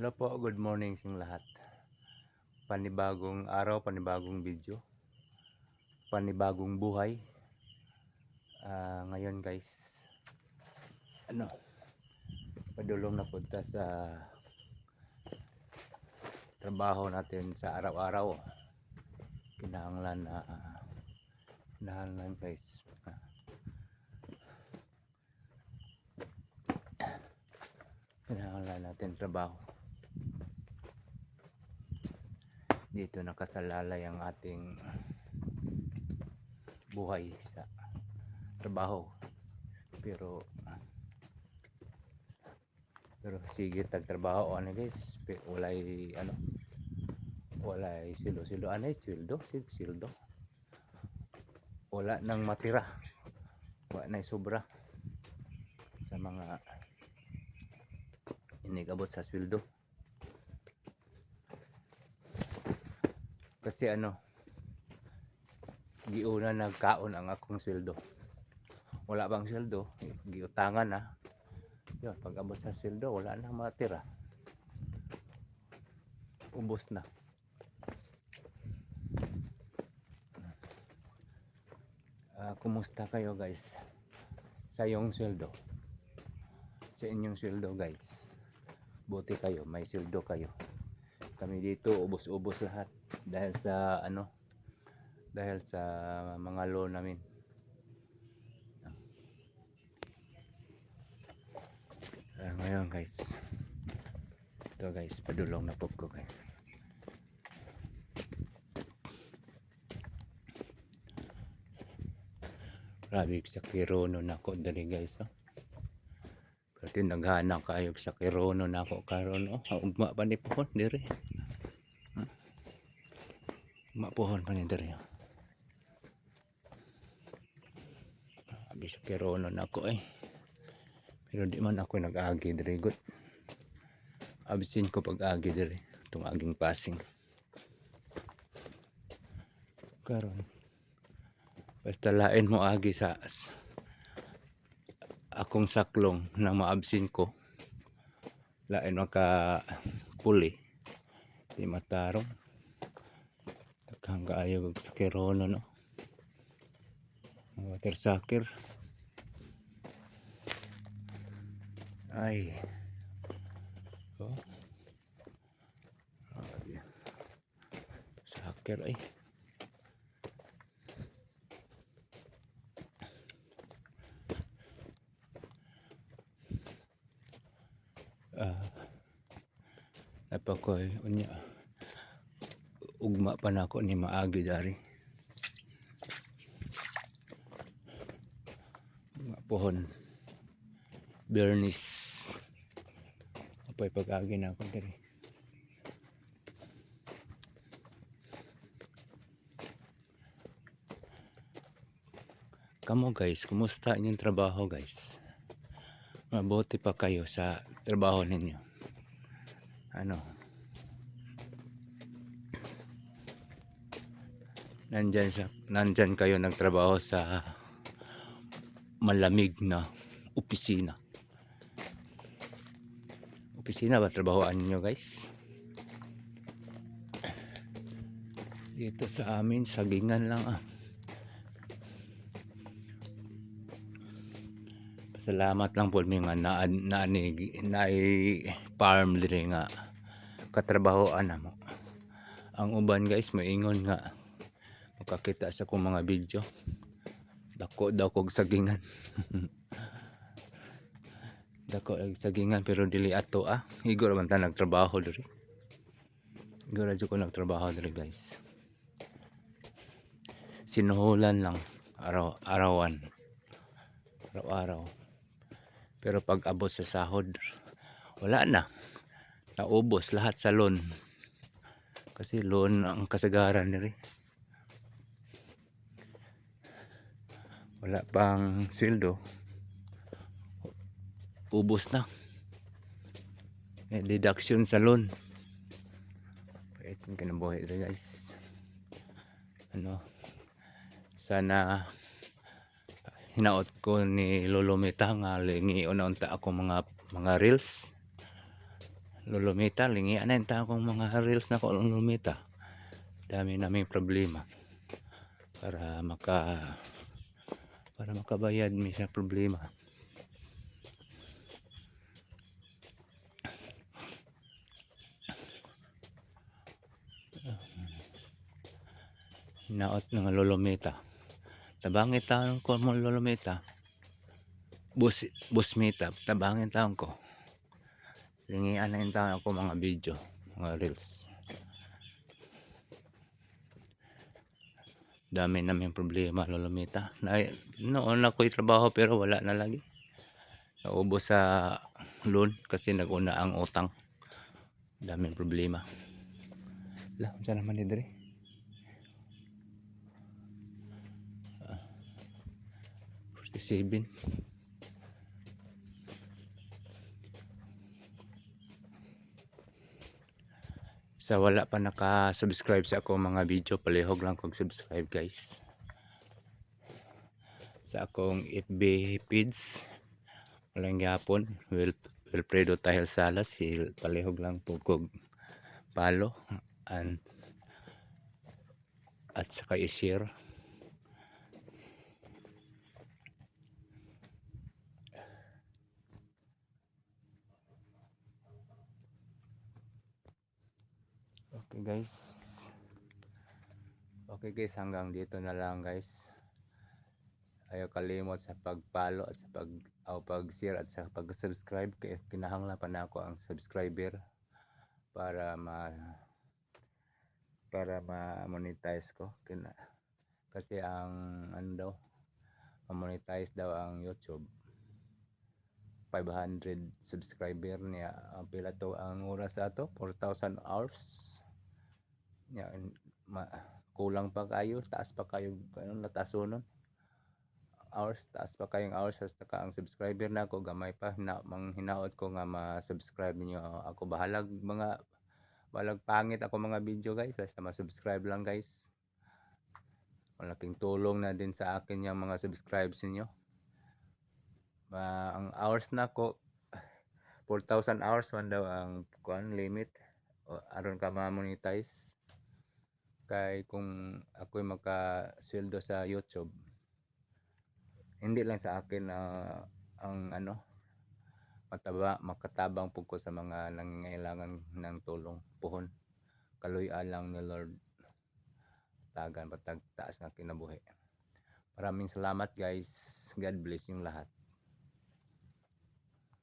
Hello po, good morning sa lahat. Panibagong araw, panibagong video, panibagong buhay. Ngayon guys, padulong na punta sa trabaho natin sa araw-araw. Kinahanglan guys. Kinahanglan natin trabaho. Dito nakasalalay ang ating buhay sa trabaho. Pero sige tagtrabaho guys. Walay sildo. Wala nang matira. Wala nang sobra sa mga inigabot sa sweldo. Kasi giuna nagkaon ang akong sweldo. Wala bang sweldo, giutangan na. Yun, pag abot sa sweldo, wala na matira. Ubos na. Kumusta kayo guys? Sa inyong sweldo. Sa inyong sweldo guys. Buti kayo, may sweldo kayo. Kami dito ubos-ubos lahat dahil sa mga loan namin. Ngayon guys, ito guys, padulong na po ko guys. Grabe sa kirono na ako dali guys. Kasi naghanap kayo sa kirono na ako karon. Ugma pa ni pohon diri. Mapuhon pa ni diri. Abi sa kirono na ako Pero di man ako nag-agi diri good. Abisin ko pag-agi diri itong aging passing. Karon basta lain mo agi sa akong saklong na maabsin ko. Lain maka puli. Di matarong. Hangga ayaw sa kirono water sakir sakir napakoy unya ugma pa na ako ni maagi dari mga pohon bernis apay pag-agi na ako dari. Kamo guys, kumusta inyong trabaho guys? Mabuti pa kayo sa trabaho ninyo. Nandyan kayo nagtrabaho sa malamig na opisina. Opisina ba trabahoan niyo guys? Dito sa amin sagingan lang Salamat lang po nga na farm diri nga katrabahoan na mo. Ang uban guys maingon nga makakita sa akong mga video dako daw kog sagingan. Dako sagingan pero dili ato igor man ta nagtrabaho diri. Igor radyo ko nagtrabaho diri guys. Sinuhulan lang araw-araw. Pero pag abot sa sahod wala na. Naubos lahat sa loan. Kasi loan ang kasagaran diri. Wala pang sweldo. Ubos na. Deduction sa loan. Ito yung kinabuhay diri guys. Sana hinaot ko ni Lolo Mita nga lingi una-unta ako mga reels Lulumita, lingian na yung kong mga reels na ko lulumita. Dami naming problema para makabayad mi sa problema. Hinaot nga lulumita. Tabangit taon ko mo lulumita. Busmita, tabangin taon ko. Lingian na yung taon ko mga video, mga reels. Dami namin problema lulumita. Noon ako'y trabaho pero wala na lagi. Naubos sa loan kasi naguna ang utang. Daming problema. Lah, saan naman ni dire? 47. Sa wala pa naka-subscribe sa akong mga video, palihog lang kog subscribe guys. Sa akong FB page, walang yapon, Wilfredo Tahil Salas, palihog lang po kog follow at saka i-share. Okay guys, hanggang dito na lang guys. Ayaw kalimot sa pag-follow at sa pag-share at sa pag-subscribe. Kaya kinahanglan pa na ako ang subscriber para ma-monetize ko. Kasi ang ma-monetize daw ang YouTube. 500 subscriber niya. Ang pila to ang oras ato, 4,000 hours. Kulang pa kayo, taas pa kayo natasunon hours, taas pa kayong hours hasta ka ang subscriber na ako gamay pa hinaot ko nga ma-subscribe niyo ako. Bahalag pangit ako mga video guys, basta ma-subscribe lang guys. Malaking tulong na din sa akin yung mga subscribes niyo. Ang hours na ko 4,000 hours man daw ang limit aron ka ma-monetize. Kay kung ako'y makasweldo sa YouTube, hindi lang sa akin ang makatabang po ko sa mga nangangailangan ng tulong puhon. Kaluy-an lang ni Lord, tagan patagtaas ng kinabuhi. Maraming salamat guys. God bless yung lahat.